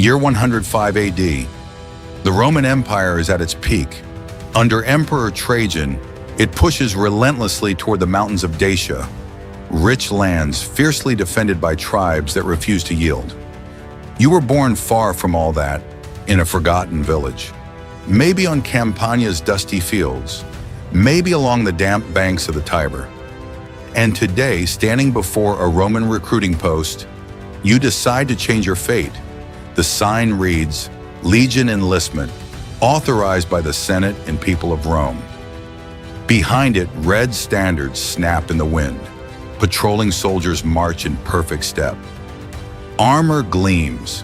Year 105 AD. The Roman Empire is at its peak. Under Emperor Trajan, it pushes relentlessly toward the mountains of Dacia, rich lands fiercely defended by tribes that refuse to yield. You were born far from all that, in a forgotten village. Maybe on Campania's dusty fields, maybe along the damp banks of the Tiber. And today, standing before a Roman recruiting post, you decide to change your fate. The sign reads, Legion Enlistment, authorized by the Senate and people of Rome. Behind it, red standards snap in the wind. Patrolling soldiers march in perfect step. Armor gleams.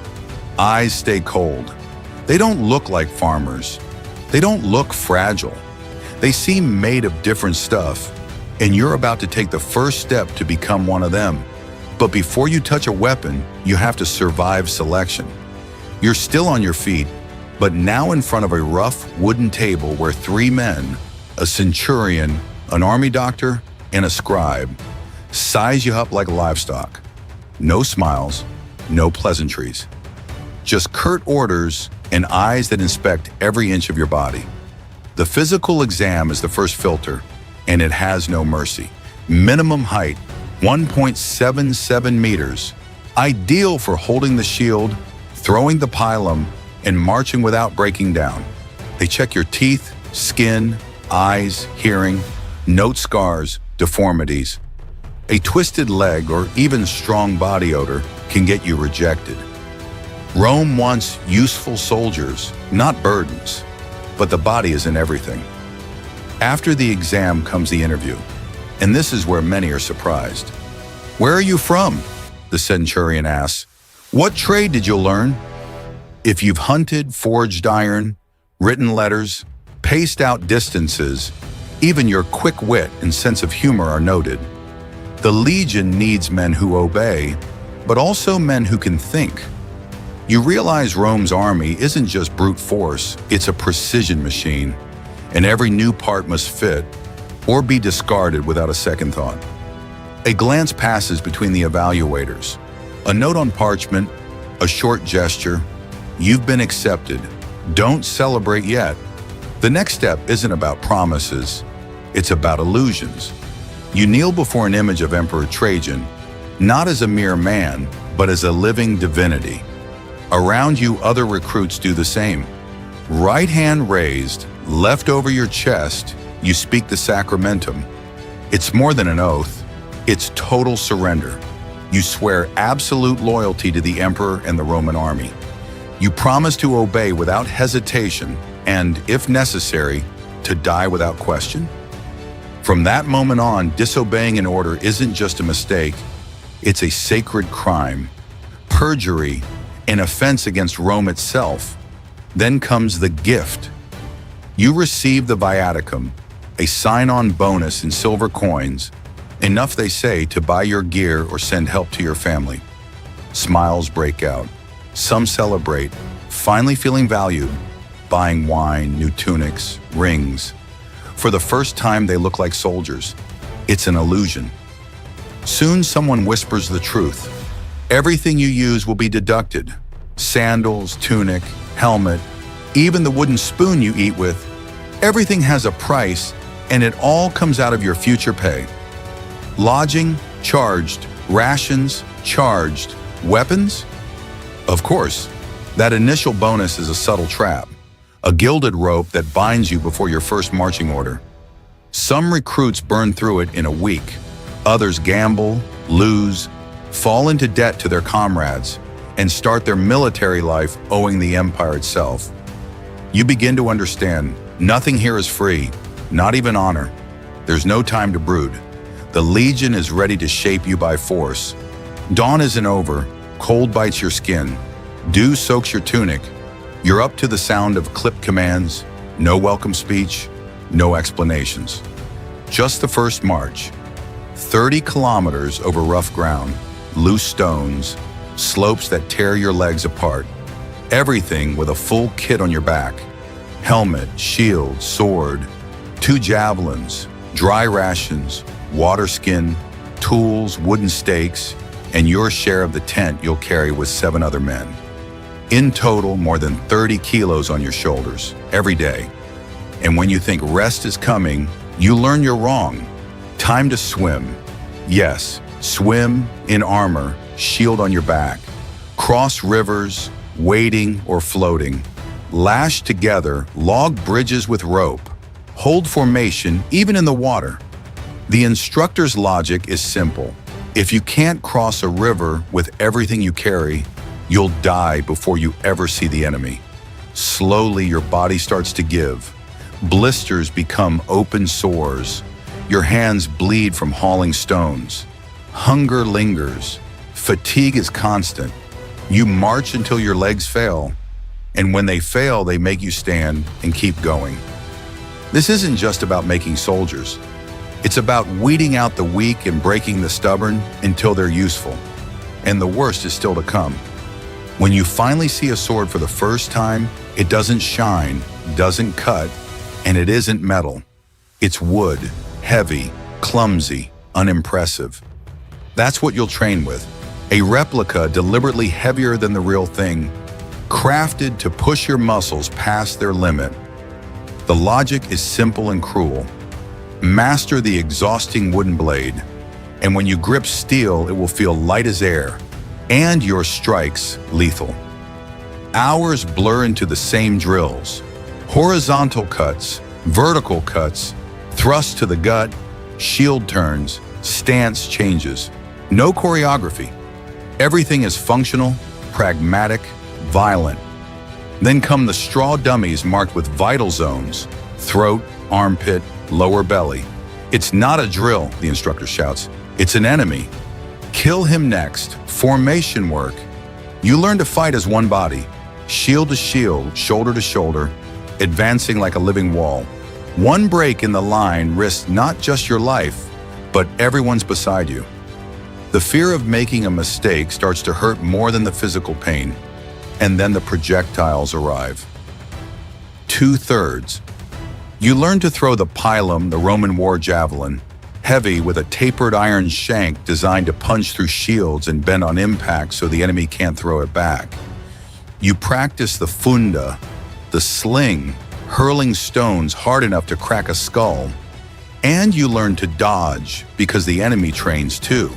Eyes stay cold. They don't look like farmers. They don't look fragile. They seem made of different stuff, and you're about to take the first step to become one of them. But before you touch a weapon, you have to survive selection. You're still on your feet, but now in front of a rough wooden table where three men, a centurion, an army doctor, and a scribe, size you up like livestock. No smiles, no pleasantries. Just curt orders and eyes that inspect every inch of your body. The physical exam is the first filter, and it has no mercy. Minimum height, 1.77 meters, ideal for holding the shield, throwing the pilum, and marching without breaking down. They check your teeth, skin, eyes, hearing, note scars, deformities. A twisted leg or even strong body odor can get you rejected. Rome wants useful soldiers, not burdens, but the body isn't everything. After the exam comes the interview, and this is where many are surprised. Where are you from? The centurion asks. What trade did you learn? If you've hunted, forged iron, written letters, paced out distances, even your quick wit and sense of humor are noted. The Legion needs men who obey, but also men who can think. You realize Rome's army isn't just brute force, it's a precision machine, and every new part must fit or be discarded without a second thought. A glance passes between the evaluators. A note on parchment, a short gesture, you've been accepted. Don't celebrate yet. The next step isn't about promises, it's about illusions. You kneel before an image of Emperor Trajan, not as a mere man, but as a living divinity. Around you, other recruits do the same. Right hand raised, left over your chest, you speak the sacramentum. It's more than an oath, it's total surrender. You swear absolute loyalty to the emperor and the Roman army. You promise to obey without hesitation and, if necessary, to die without question. From that moment on, disobeying an order isn't just a mistake, it's a sacred crime, perjury, an offense against Rome itself. Then comes the gift. You receive the viaticum, a sign-on bonus in silver coins, enough, they say, to buy your gear or send help to your family. Smiles break out. Some celebrate, finally feeling valued, buying wine, new tunics, rings. For the first time, they look like soldiers. It's an illusion. Soon, someone whispers the truth. Everything you use will be deducted. Sandals, tunic, helmet, even the wooden spoon you eat with. Everything has a price, and it all comes out of your future pay. Lodging, charged. Rations, charged. Weapons? Of course, that initial bonus is a subtle trap, a gilded rope that binds you before your first marching order. Some recruits burn through it in a week. Others gamble, lose, fall into debt to their comrades, and start their military life owing the empire itself. You begin to understand, nothing here is free, not even honor. There's no time to brood. The Legion is ready to shape you by force. Dawn isn't over, cold bites your skin, dew soaks your tunic. You're up to the sound of clipped commands, no welcome speech, no explanations. Just the first march. 30 kilometers over rough ground, loose stones, slopes that tear your legs apart. Everything with a full kit on your back. Helmet, shield, sword, 2 javelins, dry rations, water skin, tools, wooden stakes, and your share of the tent you'll carry with 7 other men. In total, more than 30 kilos on your shoulders every day. And when you think rest is coming, you learn you're wrong. Time to swim. Yes, swim in armor, shield on your back. Cross rivers, wading or floating. Lash together, log bridges with rope. Hold formation even in the water. The instructor's logic is simple. If you can't cross a river with everything you carry, you'll die before you ever see the enemy. Slowly, your body starts to give. Blisters become open sores. Your hands bleed from hauling stones. Hunger lingers. Fatigue is constant. You march until your legs fail. And when they fail, they make you stand and keep going. This isn't just about making soldiers. It's about weeding out the weak and breaking the stubborn until they're useful. And the worst is still to come. When you finally see a sword for the first time, it doesn't shine, doesn't cut, and it isn't metal. It's wood, heavy, clumsy, unimpressive. That's what you'll train with. A replica deliberately heavier than the real thing, crafted to push your muscles past their limit. The logic is simple and cruel. Master the exhausting wooden blade, and when you grip steel, it will feel light as air, and your strikes lethal. Hours blur into the same drills. Horizontal cuts, vertical cuts, thrust to the gut, shield turns, stance changes. No choreography. Everything is functional, pragmatic, violent. Then come the straw dummies marked with vital zones: throat, armpit, lower belly. It's not a drill, the instructor shouts. It's an enemy. Kill him next. Formation work. You learn to fight as one body, shield to shield, shoulder to shoulder, advancing like a living wall. One break in the line risks not just your life, but everyone's beside you. The fear of making a mistake starts to hurt more than the physical pain, and then the projectiles arrive. 2/3. You learn to throw the pilum, the Roman war javelin, heavy with a tapered iron shank designed to punch through shields and bend on impact so the enemy can't throw it back. You practice the funda, the sling, hurling stones hard enough to crack a skull. And you learn to dodge because the enemy trains too.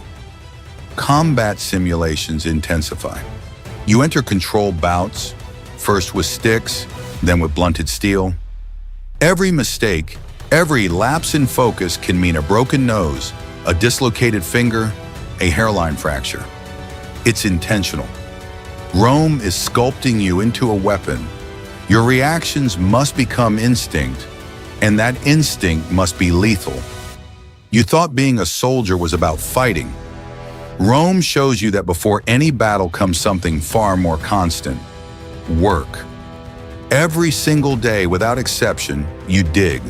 Combat simulations intensify. You enter control bouts, first with sticks, then with blunted steel. Every mistake, every lapse in focus can mean a broken nose, a dislocated finger, a hairline fracture. It's intentional. Rome is sculpting you into a weapon. Your reactions must become instinct, and that instinct must be lethal. You thought being a soldier was about fighting. Rome shows you that before any battle comes something far more constant: work. Every single day, without exception, you dig.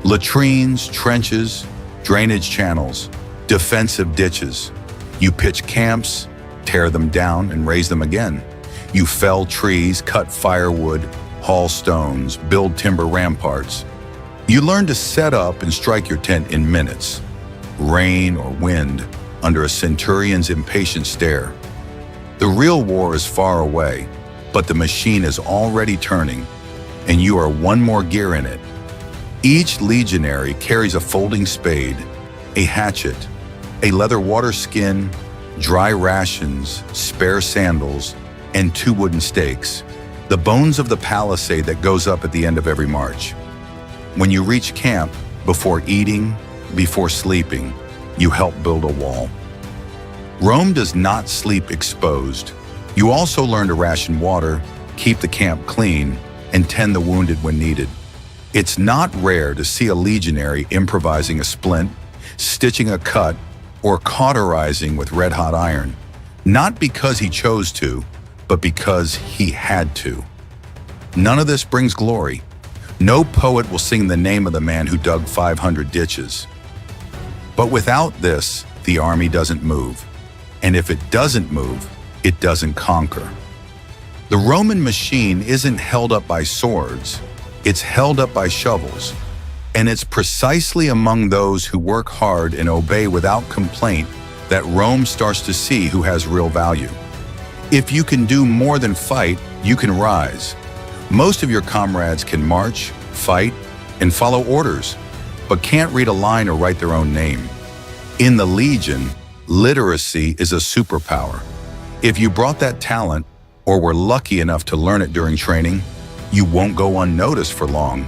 Latrines, trenches, drainage channels, defensive ditches. You pitch camps, tear them down, and raise them again. You fell trees, cut firewood, haul stones, build timber ramparts. You learn to set up and strike your tent in minutes, rain or wind, under a centurion's impatient stare. The real war is far away, but the machine is already turning, and you are one more gear in it. Each legionary carries a folding spade, a hatchet, a leather water skin, dry rations, spare sandals, and 2 wooden stakes, the bones of the palisade that goes up at the end of every march. When you reach camp, before eating, before sleeping, you help build a wall. Rome does not sleep exposed. You also learn to ration water, keep the camp clean, and tend the wounded when needed. It's not rare to see a legionary improvising a splint, stitching a cut, or cauterizing with red-hot iron, not because he chose to, but because he had to. None of this brings glory. No poet will sing the name of the man who dug 500 ditches. But without this, the army doesn't move. And if it doesn't move, it doesn't conquer. The Roman machine isn't held up by swords, it's held up by shovels. And it's precisely among those who work hard and obey without complaint that Rome starts to see who has real value. If you can do more than fight, you can rise. Most of your comrades can march, fight, and follow orders, but can't read a line or write their own name. In the Legion, literacy is a superpower. If you brought that talent, or were lucky enough to learn it during training, you won't go unnoticed for long.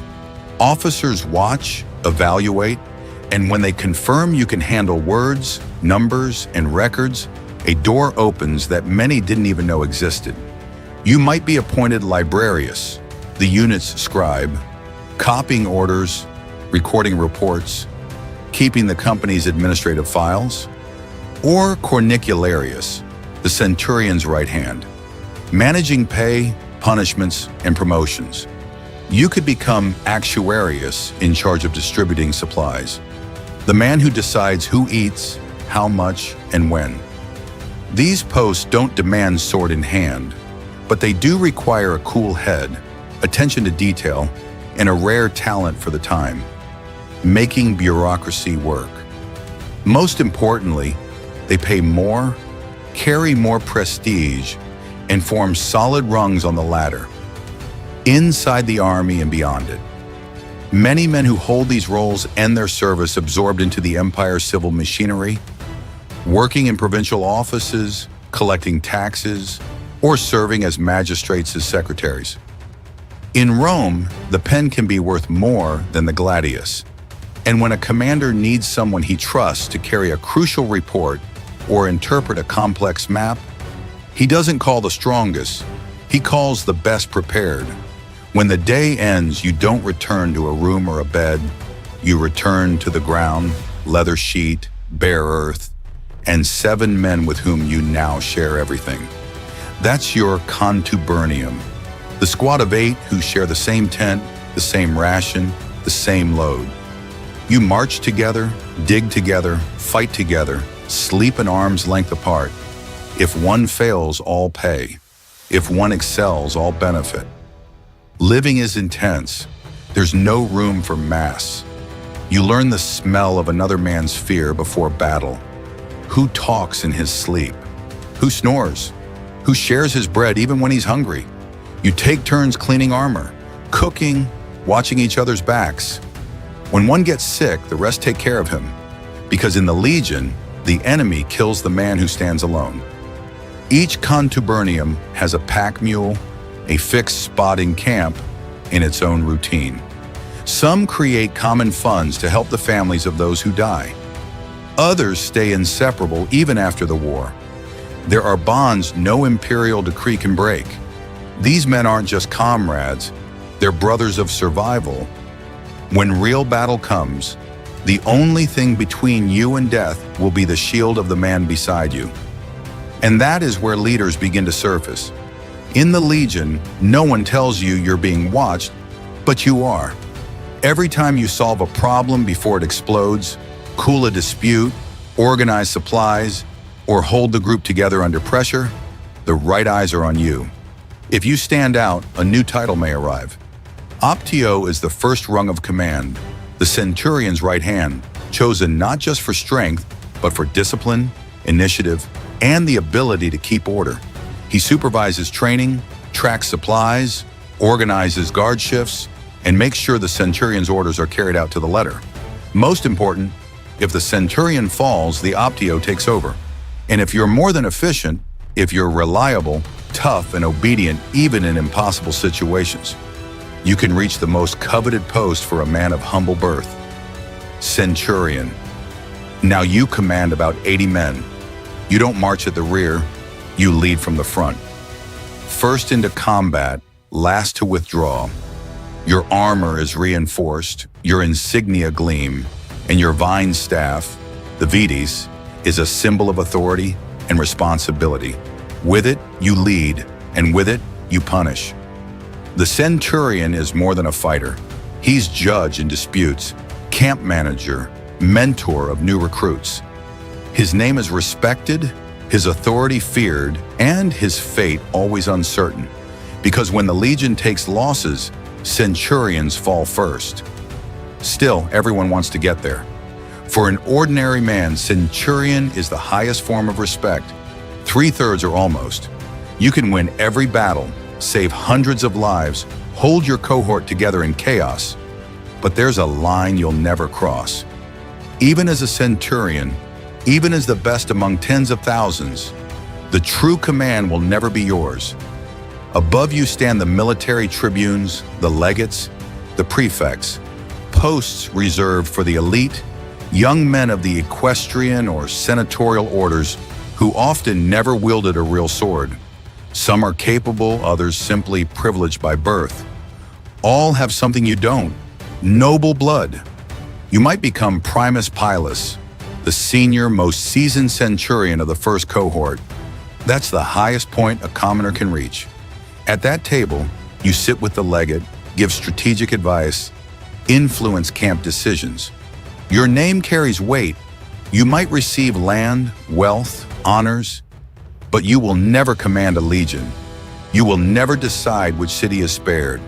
Officers watch, evaluate, and when they confirm you can handle words, numbers, and records, a door opens that many didn't even know existed. You might be appointed librarius, the unit's scribe, copying orders, recording reports, keeping the company's administrative files, or cornicularius, the centurion's right hand, managing pay, punishments, and promotions. You could become actuarius, in charge of distributing supplies, the man who decides who eats, how much, and when. These posts don't demand sword in hand, but they do require a cool head, attention to detail, and a rare talent for the time, making bureaucracy work. Most importantly, they pay more, carry more prestige, and form solid rungs on the ladder, inside the army and beyond it. Many men who hold these roles end their service absorbed into the empire's civil machinery, working in provincial offices, collecting taxes, or serving as magistrates as secretaries. In Rome, the pen can be worth more than the gladius, and when a commander needs someone he trusts to carry a crucial report or interpret a complex map, he doesn't call the strongest, he calls the best prepared. When the day ends, you don't return to a room or a bed, you return to the ground, leather sheet, bare earth, and 7 men with whom you now share everything. That's your contubernium, the squad of 8 who share the same tent, the same ration, the same load. You march together, dig together, fight together, sleep an arm's length apart. If one fails, all pay. If one excels, all benefit. Living is intense. There's no room for mass. You learn the smell of another man's fear before battle. Who talks in his sleep? Who snores? Who shares his bread even when he's hungry? You take turns cleaning armor, cooking, watching each other's backs. When one gets sick, the rest take care of him, because in the Legion, the enemy kills the man who stands alone. Each contubernium has a pack mule, a fixed spot in camp, in its own routine. Some create common funds to help the families of those who die. Others stay inseparable even after the war. There are bonds no imperial decree can break. These men aren't just comrades, they're brothers of survival. When real battle comes, the only thing between you and death will be the shield of the man beside you. And that is where leaders begin to surface. In the Legion, no one tells you you're being watched, but you are. Every time you solve a problem before it explodes, cool a dispute, organize supplies, or hold the group together under pressure, the right eyes are on you. If you stand out, a new title may arrive. Optio is the first rung of command, the centurion's right hand, chosen not just for strength, but for discipline, initiative, and the ability to keep order. He supervises training, tracks supplies, organizes guard shifts, and makes sure the centurion's orders are carried out to the letter. Most important, if the centurion falls, the Optio takes over. And if you're more than efficient, if you're reliable, tough, and obedient even in impossible situations, you can reach the most coveted post for a man of humble birth. Centurion. Now you command about 80 men. You don't march at the rear, you lead from the front. First into combat, last to withdraw. Your armor is reinforced, your insignia gleam, and your vine staff, the vides, is a symbol of authority and responsibility. With it, you lead, and with it, you punish. The centurion is more than a fighter. He's judge in disputes, camp manager, mentor of new recruits. His name is respected, his authority feared, and his fate always uncertain. Because when the Legion takes losses, centurions fall first. Still, everyone wants to get there. For an ordinary man, centurion is the highest form of respect. 3/3 or almost. You can win every battle, save hundreds of lives, hold your cohort together in chaos. But there's a line you'll never cross. Even as a centurion, even as the best among tens of thousands, the true command will never be yours. Above you stand the military tribunes, the legates, the prefects, posts reserved for the elite, young men of the equestrian or senatorial orders who often never wielded a real sword. Some are capable, others simply privileged by birth. All have something you don't: noble blood. You might become primus pilus, the senior, most seasoned centurion of the first cohort. That's the highest point a commoner can reach. At that table, you sit with the legate, give strategic advice, influence camp decisions. Your name carries weight. You might receive land, wealth, honors, but you will never command a legion. You will never decide which city is spared.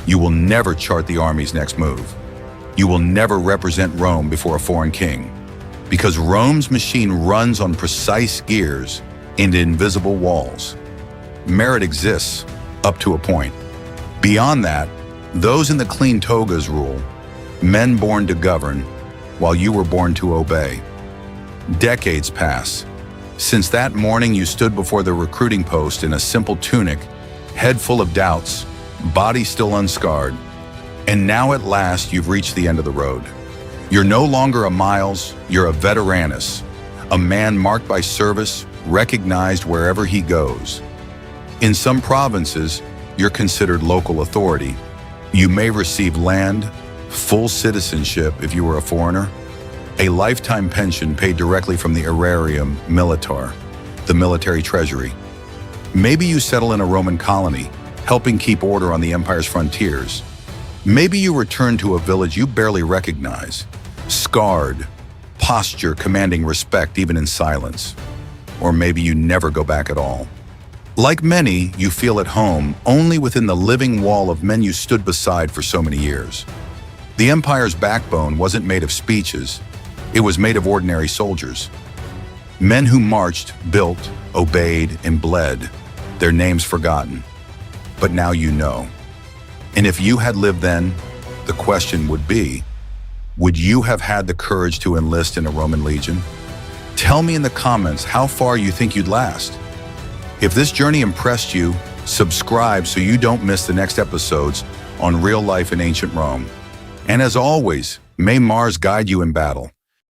You will never chart the army's next move. You will never represent Rome before a foreign king, because Rome's machine runs on precise gears into invisible walls. Merit exists up to a point. Beyond that, those in the clean togas rule, men born to govern, while you were born to obey. Decades pass. Since that morning you stood before the recruiting post in a simple tunic, head full of doubts, body still unscarred, and now at last you've reached the end of the road. You're no longer a Miles, you're a veteranus, a man marked by service, recognized wherever he goes. In some provinces, you're considered local authority. You may receive land, full citizenship if you were a foreigner, a lifetime pension paid directly from the aerarium militar, the military treasury. Maybe you settle in a Roman colony, helping keep order on the empire's frontiers. Maybe you return to a village you barely recognize, scarred, posture commanding respect even in silence. Or maybe you never go back at all. Like many, you feel at home only within the living wall of men you stood beside for so many years. The empire's backbone wasn't made of speeches, it was made of ordinary soldiers. Men who marched, built, obeyed, and bled, their names forgotten. But now you know. And if you had lived then, the question would be, would you have had the courage to enlist in a Roman legion? Tell me in the comments how far you think you'd last. If this journey impressed you, subscribe so you don't miss the next episodes on real life in ancient Rome. And as always, may Mars guide you in battle.